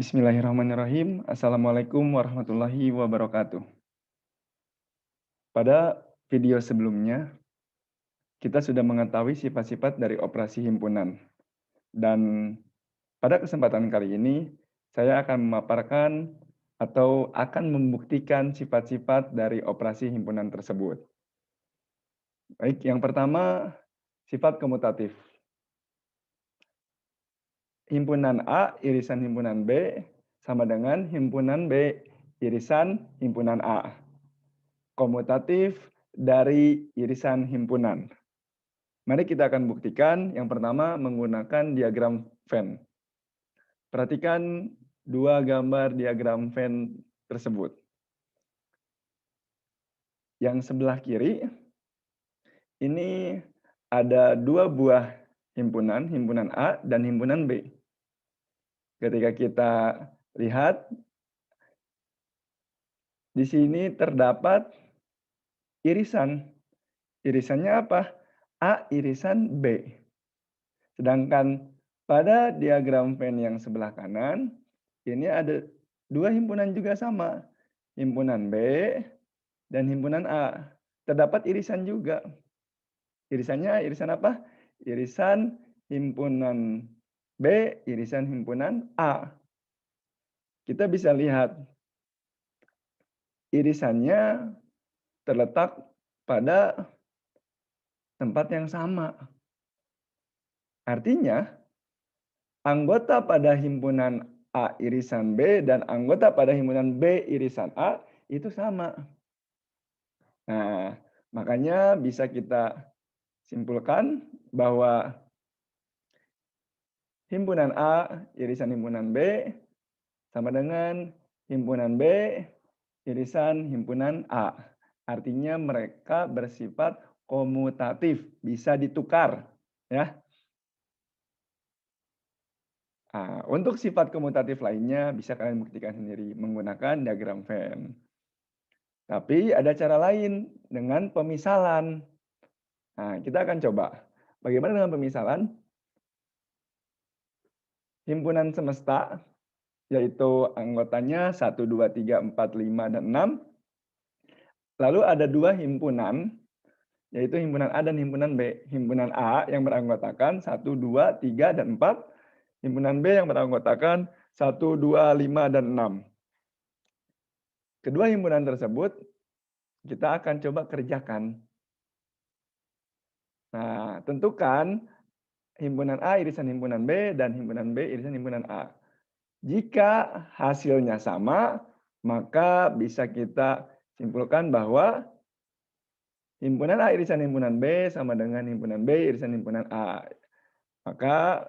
Bismillahirrahmanirrahim. Assalamualaikum warahmatullahi wabarakatuh. Pada video sebelumnya, kita sudah mengetahui sifat-sifat dari operasi himpunan. Dan pada kesempatan kali ini, saya akan memaparkan atau akan membuktikan sifat-sifat dari operasi himpunan tersebut. Baik, yang pertama, sifat komutatif. Himpunan A irisan himpunan B sama dengan himpunan B irisan himpunan A. Komutatif dari irisan himpunan. Mari kita akan buktikan yang pertama menggunakan diagram Venn. Perhatikan dua gambar diagram Venn tersebut. Yang sebelah kiri, ini ada dua buah himpunan, himpunan A dan himpunan B. Ketika kita lihat, di sini terdapat irisan. Irisannya apa? A irisan B. Sedangkan pada diagram Venn yang sebelah kanan, ini ada dua himpunan juga sama. Himpunan B dan himpunan A. Terdapat irisan juga. Irisannya irisan apa? Irisan himpunan B, irisan himpunan A. Kita bisa lihat irisannya terletak pada tempat yang sama. Artinya, anggota pada himpunan A irisan B dan anggota pada himpunan B irisan A itu sama. Nah, makanya bisa kita simpulkan bahwa himpunan A irisan himpunan B sama dengan himpunan B irisan himpunan A. Artinya mereka bersifat komutatif, bisa ditukar, ya. Nah, untuk sifat komutatif lainnya bisa kalian buktikan sendiri menggunakan diagram Venn. Tapi ada cara lain dengan pemisalan. Nah, kita akan coba. Bagaimana dengan pemisalan? Himpunan semesta, yaitu anggotanya 1, 2, 3, 4, 5, dan 6. Lalu ada dua himpunan, yaitu himpunan A dan himpunan B. Himpunan A yang beranggotakan 1, 2, 3, dan 4. Himpunan B yang beranggotakan 1, 2, 5, dan 6. Kedua himpunan tersebut kita akan coba kerjakan. Nah, tentukan himpunan A irisan himpunan B dan himpunan B irisan himpunan A. Jika hasilnya sama, maka bisa kita simpulkan bahwa himpunan A irisan himpunan B sama dengan himpunan B irisan himpunan A. Maka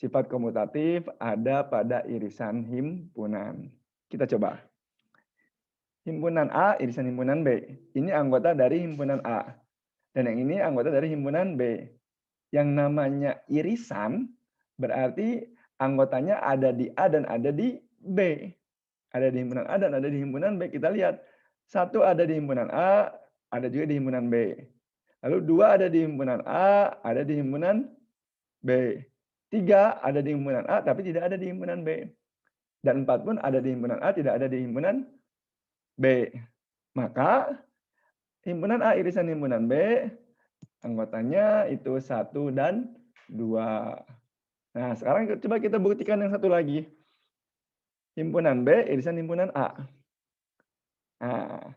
sifat komutatif ada pada irisan himpunan. Kita coba. Himpunan A irisan himpunan B. Ini anggota dari himpunan A. Dan yang ini anggota dari himpunan B. Yang namanya irisan berarti anggotanya ada di A dan ada di B. Ada di himpunan A dan ada di himpunan B. Kita lihat. Satu ada di himpunan A, ada juga di himpunan B. Lalu dua ada di himpunan A, ada di himpunan B. Tiga ada di himpunan A, tapi tidak ada di himpunan B. Dan empat pun ada di himpunan A, tidak ada di himpunan B. Maka himpunan A irisan himpunan B, anggotanya itu 1 dan 2. Nah, sekarang coba kita buktikan yang satu lagi. Himpunan B irisan himpunan A. Nah,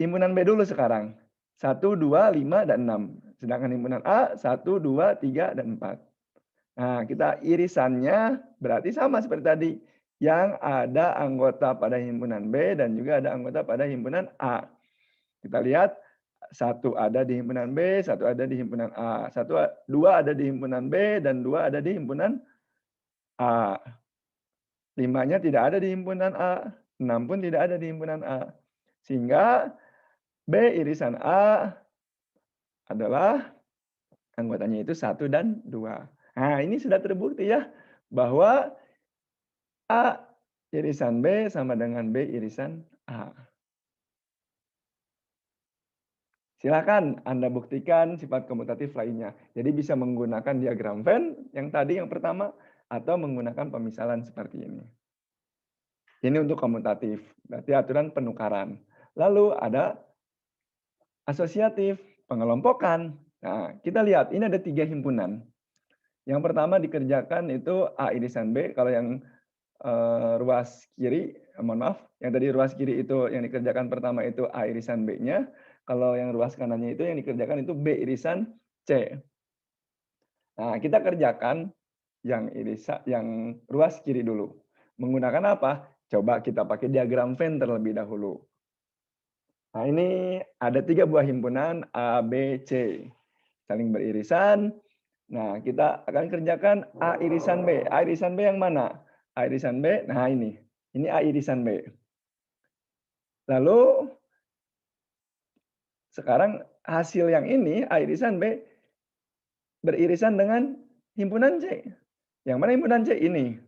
himpunan B dulu sekarang. 1, 2, 5, dan 6. Sedangkan himpunan A 1, 2, 3, dan 4. Nah, kita irisannya berarti sama seperti tadi. Yang ada anggota pada himpunan B dan juga ada anggota pada himpunan A. Kita lihat, satu ada di himpunan B, satu ada di himpunan A. Dua ada di himpunan B, dan dua ada di himpunan A. 5-nya tidak ada di himpunan A. 6 pun tidak ada di himpunan A. Sehingga B irisan A adalah anggotanya itu 1 dan 2. Nah, ini sudah terbukti ya, bahwa A irisan B sama dengan B irisan A. Silakan Anda buktikan sifat komutatif lainnya. Jadi bisa menggunakan diagram Venn yang tadi yang pertama, atau menggunakan pemisalan seperti ini. Ini untuk komutatif, berarti aturan penukaran. Lalu ada asosiatif, pengelompokan. Nah, kita lihat ini ada 3 himpunan. Yang pertama dikerjakan itu A irisan B, kalau yang ruas kiri, mohon maaf, yang tadi ruas kiri itu yang dikerjakan pertama itu A irisan B-nya, kalau yang ruas kanannya itu yang dikerjakan itu B irisan C. Nah, kita kerjakan yang ruas kiri dulu. Menggunakan apa? Coba kita pakai diagram Venn terlebih dahulu. Nah, ini ada 3 buah himpunan A, B, C. Saling beririsan. Nah, kita akan kerjakan A irisan B. A irisan B yang mana? A irisan B, nah ini. Ini A irisan B. Lalu, sekarang hasil yang ini, A irisan B, beririsan dengan himpunan C. Yang mana himpunan C? Ini.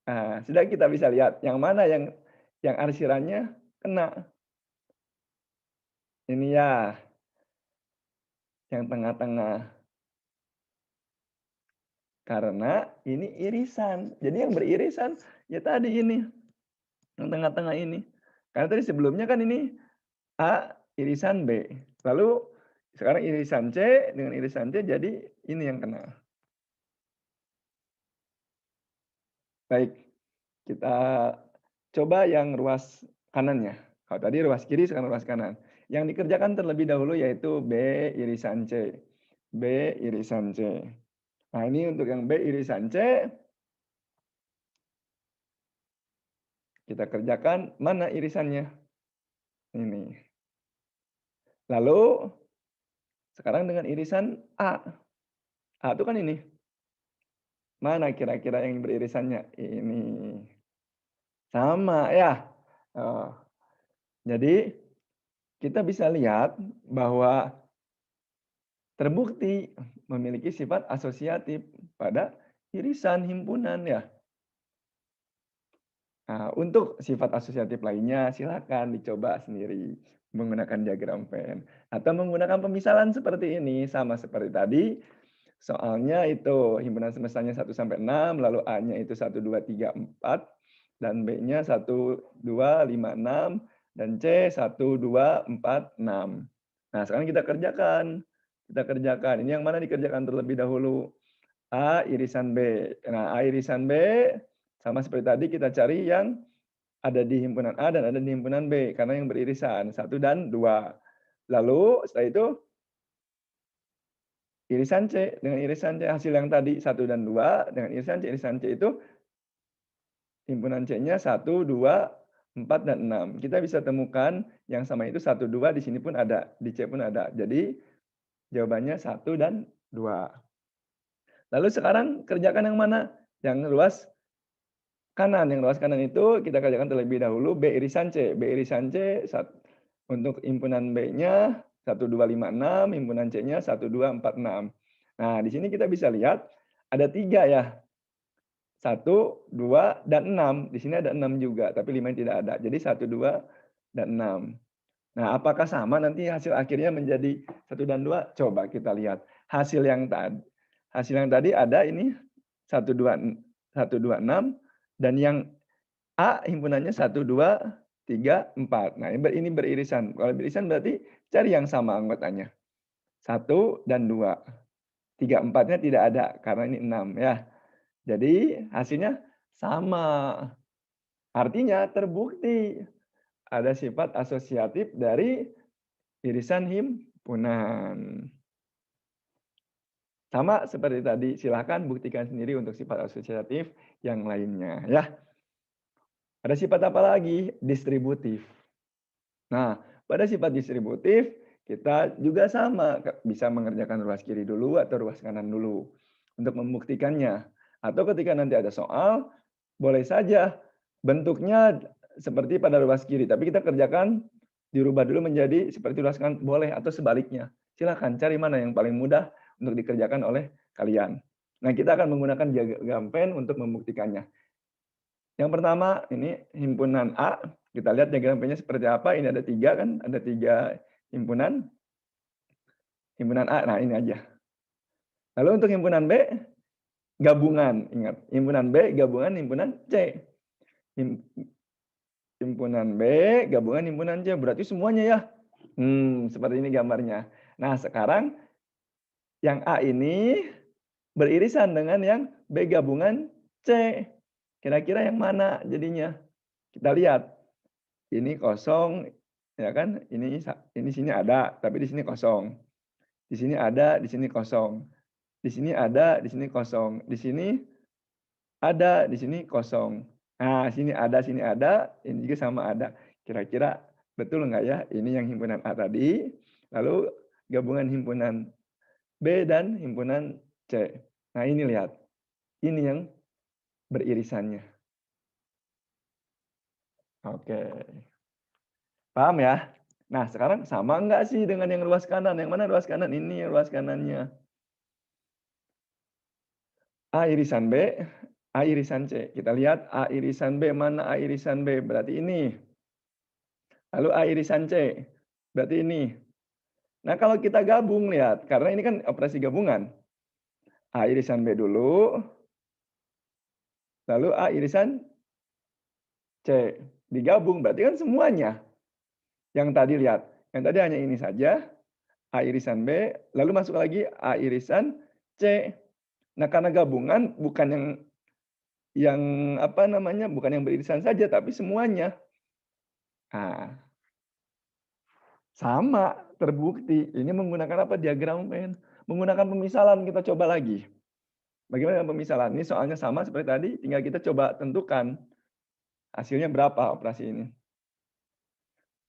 Nah, sudah kita bisa lihat yang mana yang arsirannya kena. Ini ya, yang tengah-tengah. Karena ini irisan. Jadi yang beririsan ya tadi ini, yang tengah-tengah ini. Karena tadi sebelumnya kan ini A irisan B. Lalu sekarang irisan C dengan irisan C jadi ini yang kena. Baik, kita coba yang ruas kanannya. Kalau tadi ruas kiri, sekarang ruas kanan. Yang dikerjakan terlebih dahulu yaitu B irisan C. B irisan C. Nah, ini untuk yang B irisan C, kita kerjakan mana irisannya? Ini. Lalu, sekarang dengan irisan A. A itu kan ini. Mana kira-kira yang beririsannya? Ini. Sama ya. Oh. Jadi kita bisa lihat bahwa terbukti memiliki sifat asosiatif pada irisan himpunan ya. Nah, untuk sifat asosiatif lainnya silakan dicoba sendiri menggunakan diagram Venn atau menggunakan pemisalan seperti ini sama seperti tadi. Soalnya itu himpunan semestanya 1 sampai 6, lalu A-nya itu 1 2 3 4 dan B-nya 1 2 5 6 dan C 1 2 4 6. Nah, sekarang kita kerjakan. Kita kerjakan. Ini yang mana dikerjakan terlebih dahulu? A irisan B. Nah, A irisan B sama seperti tadi kita cari yang ada di himpunan A dan ada di himpunan B karena yang beririsan 1 dan 2. Lalu setelah itu irisan C dengan irisan C hasil yang tadi 1 dan 2 dengan irisan C itu himpunan C-nya 1, 2, 4 dan 6. Kita bisa temukan yang sama itu 1, 2 di sini pun ada, di C pun ada. Jadi jawabannya 1 dan 2. Lalu sekarang kerjakan yang mana? Yang ruas kanan. Yang ruas kanan itu kita kerjakan terlebih dahulu B irisan C. B irisan C untuk himpunan B-nya 1, 2, 5, 6, himpunan C-nya 1, 2, 4, 6. Nah, di sini kita bisa lihat ada 3 ya. 1, 2, dan 6. Di sini ada 6 juga, tapi 5 yang tidak ada. Jadi 1, 2, dan 6. Nah, apakah sama nanti hasil akhirnya menjadi 1 dan 2? Coba kita lihat. Hasil yang tadi ada ini 1, 2, 6, dan yang A himpunannya 1, 2, 3, 4. Nah, ini beririsan. Kalau beririsan berarti cari yang sama anggotanya. 1 dan 2. 3, 4-nya tidak ada karena ini 6 ya. Jadi hasilnya sama. Artinya terbukti ada sifat asosiatif dari irisan himpunan. Sama seperti tadi, silahkan buktikan sendiri untuk sifat asosiatif yang lainnya ya. Ada sifat apa lagi? Distributif. Nah, pada sifat distributif kita juga sama, bisa mengerjakan ruas kiri dulu atau ruas kanan dulu untuk membuktikannya. Atau ketika nanti ada soal, boleh saja bentuknya seperti pada ruas kiri, tapi kita kerjakan dirubah dulu menjadi seperti ruas kanan, boleh, atau sebaliknya. Silakan cari mana yang paling mudah untuk dikerjakan oleh kalian. Nah, kita akan menggunakan diagram Venn untuk membuktikannya. Yang pertama, ini himpunan A. Kita lihat diagram Venn-nya seperti apa. Ini ada 3 kan, ada 3 himpunan. Himpunan A, nah ini aja. Lalu untuk himpunan B, gabungan, ingat. Himpunan B gabungan himpunan C. Him himpunan B gabungan himpunan C, berarti semuanya ya? Seperti ini gambarnya. Nah, sekarang yang A ini beririsan dengan yang B gabungan C. Kira-kira yang mana jadinya? Kita lihat. Ini kosong, ya kan? Ini sini ada, tapi di sini kosong. Di sini ada, di sini kosong. Di sini ada, di sini kosong. Di sini ada, di sini kosong. Nah, sini ada, ini juga sama ada. Kira-kira betul nggak ya? Ini yang himpunan A tadi, lalu gabungan himpunan B dan himpunan C. Nah, ini lihat. Ini yang beririsannya. Oke. Paham ya? Nah, sekarang sama nggak sih dengan yang ruas kanan? Yang mana ruas kanan? Ini yang ruas kanannya. A irisan B, A irisan C. Kita lihat A irisan B, mana A irisan B? Berarti ini. Lalu A irisan C, berarti ini. Nah, kalau kita gabung, lihat. Karena ini kan operasi gabungan. A irisan B dulu, lalu A irisan C. Digabung, berarti kan semuanya. Yang tadi lihat, yang tadi hanya ini saja, A irisan B, lalu masuk lagi A irisan C. Nah, karena gabungan bukan yang apa namanya, bukan yang beririsan saja, tapi semuanya. Nah, sama, terbukti. Ini menggunakan apa? Diagram Venn. Menggunakan pemisalan, kita coba lagi. Bagaimana dengan pemisalan? Ini soalnya sama seperti tadi, tinggal kita coba tentukan hasilnya berapa operasi ini.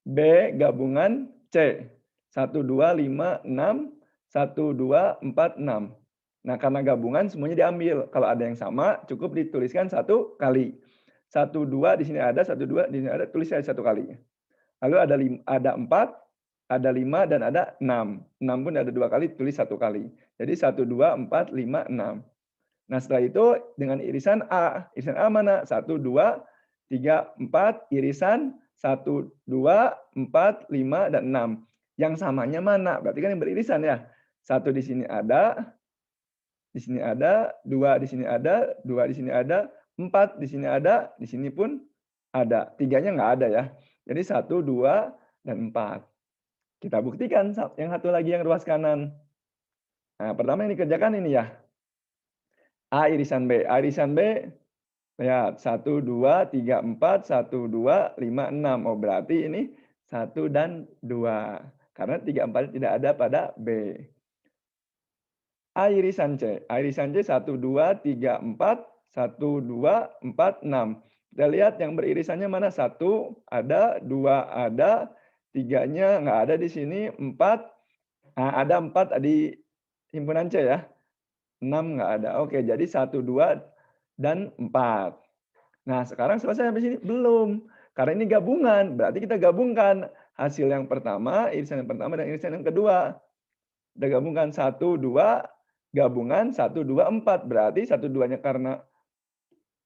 B gabungan C. 1, 2, 5, 6, 1, 2, 4, 6. Nah, karena gabungan semuanya diambil. Kalau ada yang sama, cukup dituliskan 1 kali. 1, 2 di sini ada, 1, 2 di sini ada, tulis saja 1 kali. Lalu ada 4, ada 5, dan ada 6. 6 pun ada 2 kali, tulis 1 kali. Jadi 1, 2, 4, 5, 6. Nah, setelah itu dengan irisan A. Irisan A mana? 1, 2, 3, 4, irisan 1, 2, 4, 5, dan 6. Yang samanya mana? Berarti kan yang beririsan ya. 1 di sini ada, 2 di sini ada, 2 di sini ada, 4 di sini ada, di sini pun ada. 3-nya nggak ada ya. Jadi 1, 2, dan 4. Kita buktikan yang satu lagi yang ruas kanan. Nah, pertama yang dikerjakan ini ya. A irisan B. A irisan B, lihat. 1, 2, 3, 4, 1, 2, 5, 6. Oh, berarti ini 1 dan 2. Karena 3, 4 tidak ada pada B. A irisan C. A irisan C 1, 2, 3, 4, 1, 2, 4, 6. Kita lihat yang beririsannya mana? 1 ada, 2 ada, 3-nya nggak ada di sini, 4. Nah, ada 4 di himpunan C ya. 6 nggak ada. Oke, jadi 1, 2, dan 4. Nah, sekarang selesai sampai sini? Belum. Karena ini gabungan. Berarti kita gabungkan hasil yang pertama, irisan yang pertama, dan irisan yang kedua. Kita gabungkan 1, 2, gabungan 1, 2, 4. Berarti 1, 2-nya karena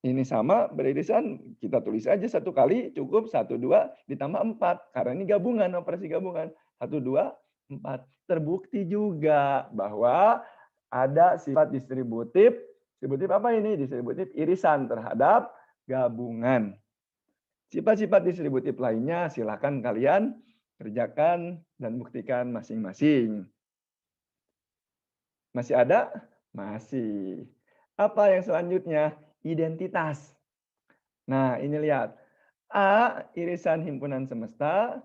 ini sama beririsan, kita tulis aja 1 kali cukup 1, 2 ditambah 4. Karena ini gabungan, operasi gabungan. 1, 2, 4. Terbukti juga bahwa ada sifat distributif. Distributif apa ini? Distributif irisan terhadap gabungan. Sifat-sifat distributif lainnya silakan kalian kerjakan dan buktikan masing-masing. Masih ada? Masih. Apa yang selanjutnya? Identitas. Nah, ini lihat. A irisan himpunan semesta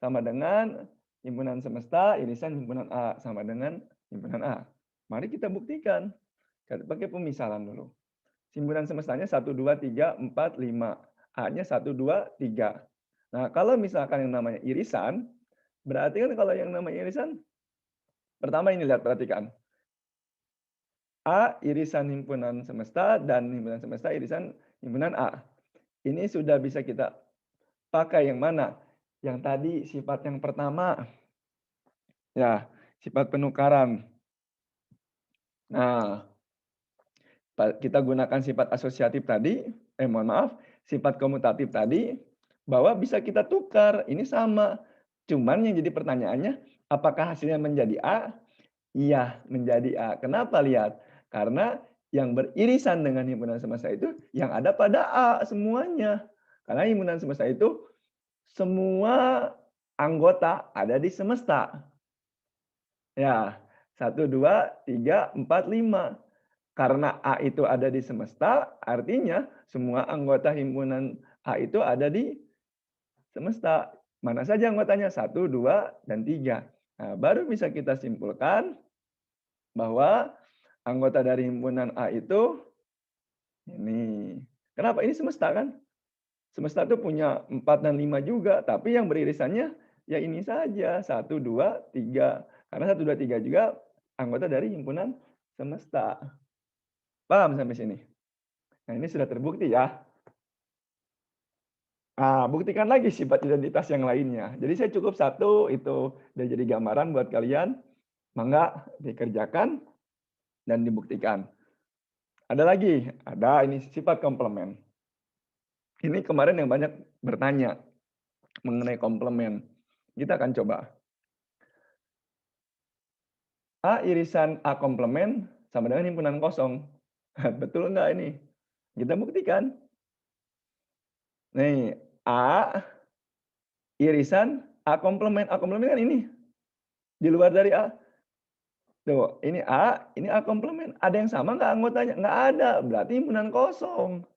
sama dengan himpunan semesta irisan himpunan A sama dengan himpunan A. Mari kita buktikan. Kita pakai pemisalan dulu. Himpunan semestanya 1, 2, 3, 4, 5. A-nya 1, 2, 3. Nah, kalau misalkan yang namanya irisan, berarti kan kalau yang namanya irisan, pertama ini lihat, perhatikan. A irisan himpunan semesta dan himpunan semesta irisan himpunan A. Ini sudah bisa kita pakai yang mana? Yang tadi sifat yang pertama. Ya, sifat penukaran. Nah, kita gunakan sifat asosiatif tadi, sifat komutatif tadi, bahwa bisa kita tukar. Ini sama. Cuman yang jadi pertanyaannya, apakah hasilnya menjadi A? Iya, menjadi A. Kenapa? Lihat. Karena yang beririsan dengan himpunan semesta itu yang ada pada A semuanya. Karena himpunan semesta itu semua anggota ada di semesta. Ya, 1, 2, 3, 4, 5. Karena A itu ada di semesta, artinya semua anggota himpunan A itu ada di semesta. Mana saja anggotanya? 1, 2, dan 3. Nah, baru bisa kita simpulkan bahwa anggota dari himpunan A itu ini. Kenapa? Ini semesta kan? Semesta itu punya 4 dan 5 juga, tapi yang beririsannya ya ini saja, 1, 2, 3. Karena 1, 2, 3 juga anggota dari himpunan semesta. Paham sampai sini? Nah, ini sudah terbukti ya. Nah, buktikan lagi sifat identitas yang lainnya. Jadi saya cukup satu, itu udah jadi gambaran buat kalian. Mangga dikerjakan dan dibuktikan. Ada lagi, ada ini sifat komplement. Ini kemarin yang banyak bertanya mengenai komplement. Kita akan coba. A irisan A komplement sama dengan himpunan kosong. Betul enggak ini? Kita buktikan. Nih, A irisan A komplement. A komplement kan ini. Di luar dari A. Tuh, ini A komplement. Ada yang sama nggak anggotanya? Nggak ada, berarti himpunan kosong.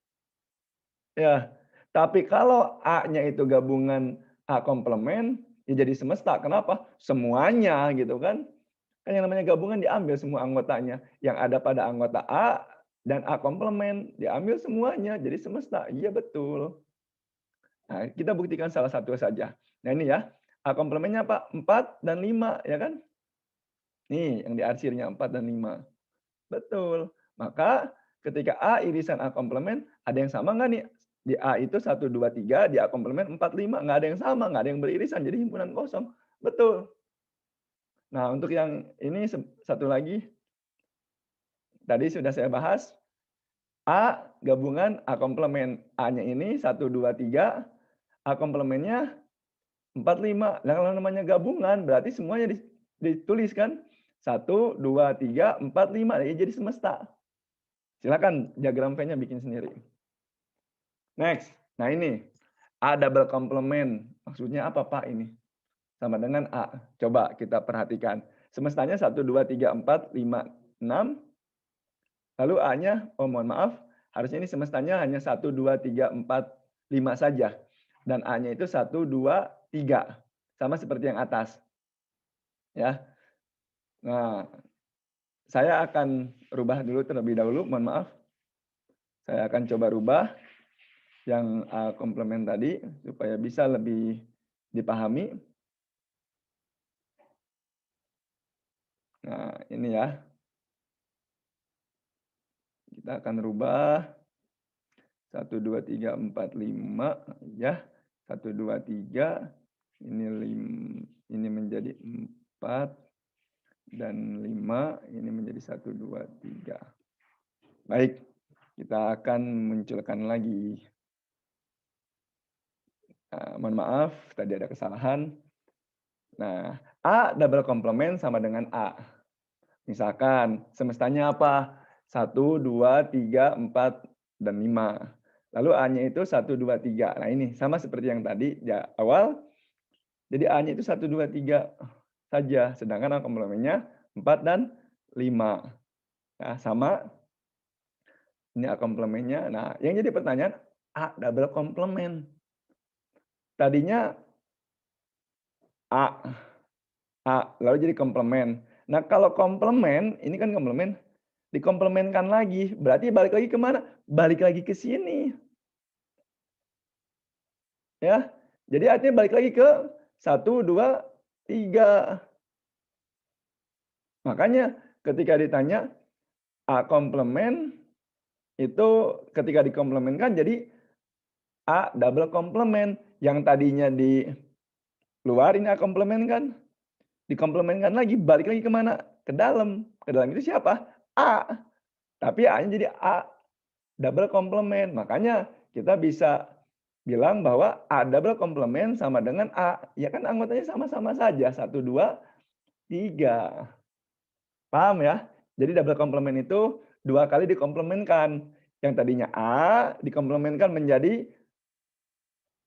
Ya, tapi kalau A-nya itu gabungan A komplement, ya jadi semesta. Kenapa? Semuanya gitu kan. Kan yang namanya gabungan diambil semua anggotanya. Yang ada pada anggota A dan A komplement. Diambil semuanya, jadi semesta. Iya betul. Nah, kita buktikan salah satu saja. Nah ini ya, A komplementnya apa? 4 dan 5, ya kan? Nih, yang diarsirnya 4 dan 5. Betul. Maka ketika A irisan A komplement, ada yang sama nggak nih? Di A itu 1, 2, 3, di A komplement 4, 5. Nggak ada yang sama, nggak ada yang beririsan. Jadi himpunan kosong. Betul. Nah, untuk yang ini satu lagi, tadi sudah saya bahas. A gabungan A komplement. A-nya ini 1, 2, 3, A komplementnya 4, 5. Nah, kalau namanya gabungan, berarti semuanya ditulis kan? 1, 2, 3, 4, 5. Ya, jadi semesta. Silakan diagram V-nya bikin sendiri. Next. Nah ini. A double complement. Maksudnya apa Pak ini? Sama dengan A. Coba kita perhatikan. Semestanya 1, 2, 3, 4, 5, 6. Lalu A-nya, oh mohon maaf, harusnya ini semestanya hanya 1, 2, 3, 4, 5 saja. Dan A-nya itu 1, 2, 3. Sama seperti yang atas. Ya. Nah, saya akan rubah dulu terlebih dahulu, mohon maaf. Saya akan coba rubah yang komplement tadi supaya bisa lebih dipahami. Nah, ini ya. Kita akan rubah 1, 2, 3, 4, 5 ya. 1, 2, 3 ini menjadi 4 dan 5 ini menjadi 1, 2, 3. Baik, kita akan munculkan lagi. Mohon maaf, tadi ada kesalahan. Nah, A double complement sama dengan A. Misalkan semestanya apa? 1, 2, 3, 4, dan 5. Lalu A-nya itu 1, 2, 3. Nah ini sama seperti yang tadi di awal. Jadi A-nya itu 1, 2, 3 saja. Sedangkan A komplementnya 4 dan 5. Nah, sama. Ini A komplementnya. Nah, yang jadi pertanyaan, A double complement. Tadinya A. Lalu jadi komplement. Nah, kalau komplement, ini kan komplement, dikomplementkan lagi. Berarti balik lagi ke mana? Balik lagi ke sini. Ya. Jadi artinya balik lagi ke 1, 2, 3. Makanya ketika ditanya A komplement itu ketika dikomplementkan jadi A double komplement. Yang tadinya di luar ini A komplement kan. Dikomplementkan lagi, balik lagi ke mana? Ke dalam. Ke dalam itu siapa? A. Tapi A-nya jadi A double komplement. Makanya kita bisa bilang bahwa A double komplement sama dengan A. Ya kan anggotanya sama-sama saja. 1, 2, 3. Paham ya? Jadi double komplement itu 2 kali dikomplemenkan. Yang tadinya A dikomplemenkan menjadi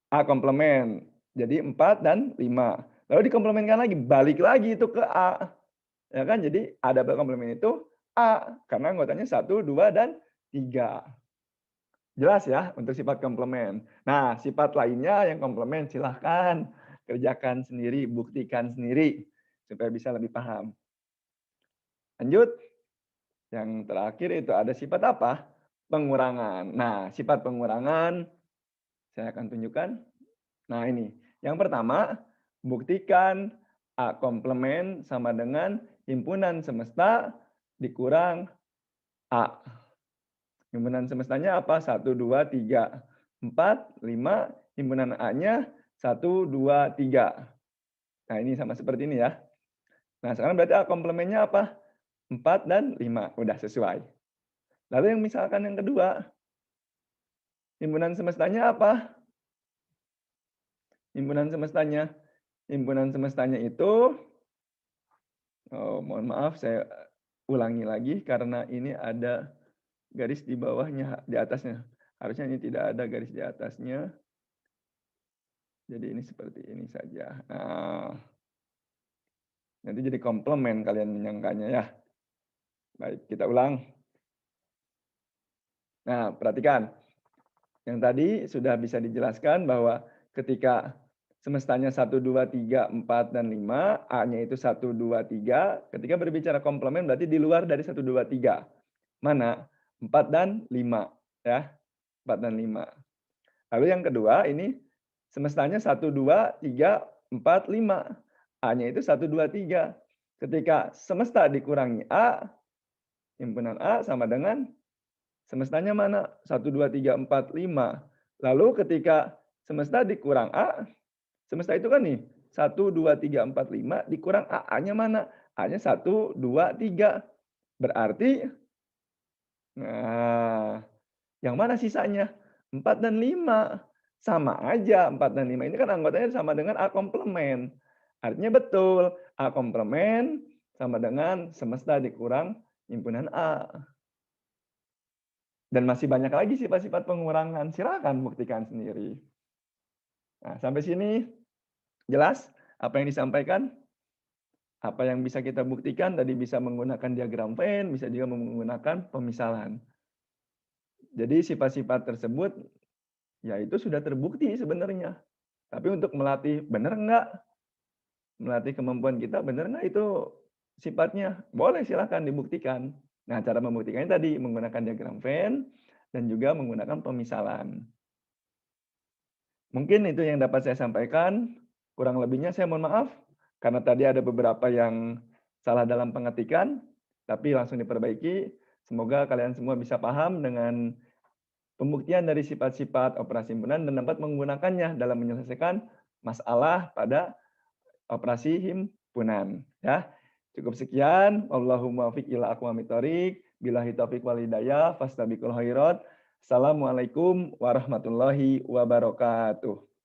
A komplement. Jadi 4 dan 5. Lalu dikomplemenkan lagi, balik lagi itu ke A. Ya kan? Jadi A double komplement itu A, karena anggotanya 1, 2, dan 3. Jelas ya untuk sifat komplement. Nah, sifat lainnya yang komplement silahkan kerjakan sendiri, buktikan sendiri supaya bisa lebih paham. Lanjut, yang terakhir itu ada sifat apa? Pengurangan. Nah, sifat pengurangan saya akan tunjukkan. Nah, ini. Yang pertama, buktikan A komplement sama dengan himpunan semesta dikurang A. Himpunan semestanya apa? 1, 2, 3, 4, 5. Himpunan A-nya 1, 2, 3. Nah, ini sama seperti ini ya. Nah, sekarang berarti A komplementnya apa? 4 dan 5. Udah sesuai. Lalu yang misalkan yang kedua, himpunan semestanya apa? Himpunan semestanya. Himpunan semestanya itu, oh, mohon maaf saya ulangi lagi karena ini ada garis di bawahnya, di atasnya. Harusnya ini tidak ada garis di atasnya. Jadi ini seperti ini saja. Nah, nanti jadi komplement kalian menyangkanya ya. Baik, kita ulang. Nah, perhatikan. Yang tadi sudah bisa dijelaskan bahwa ketika semestanya 1, 2, 3, 4, dan 5, A-nya itu 1, 2, 3. Ketika berbicara komplement berarti di luar dari 1, 2, 3. Mana? 4 dan 5. Ya, 4 dan 5. Lalu yang kedua ini semestanya 1, 2, 3, 4, 5. A-nya itu 1, 2, 3. Ketika semesta dikurangi A, himpunan A sama dengan semestanya mana? 1, 2, 3, 4, 5. Lalu ketika semesta dikurang A, semesta itu kan nih 1, 2, 3, 4, 5 dikurang A. A-nya mana? A-nya 1, 2, 3. Berarti, nah, yang mana sisanya? 4 dan 5. Sama aja 4 dan 5 ini kan anggotanya sama dengan A komplement. Artinya betul, A komplement sama dengan semesta dikurang himpunan A. Dan masih banyak lagi sifat-sifat pengurangan. Silakan buktikan sendiri. Nah, sampai sini jelas apa yang disampaikan? Apa yang bisa kita buktikan? Tadi bisa menggunakan diagram Venn, bisa juga menggunakan pemisalan. Jadi sifat-sifat tersebut ya itu sudah terbukti sebenarnya. Tapi untuk melatih benar enggak? Melatih kemampuan kita benar enggak itu sifatnya? Boleh silahkan dibuktikan. Nah, cara membuktikannya tadi menggunakan diagram Venn dan juga menggunakan pemisalan. Mungkin itu yang dapat saya sampaikan. Kurang lebihnya saya mohon maaf karena tadi ada beberapa yang salah dalam pengetikan, tapi langsung diperbaiki. Semoga kalian semua bisa paham dengan pembuktian dari sifat-sifat operasi himpunan dan dapat menggunakannya dalam menyelesaikan masalah pada operasi himpunan. Ya, cukup sekian. Allahumma fiq ila aqwamit thoriq. Billahi taufiq wal hidayah. Fastabiqul khairat. Assalamualaikum warahmatullahi wabarakatuh.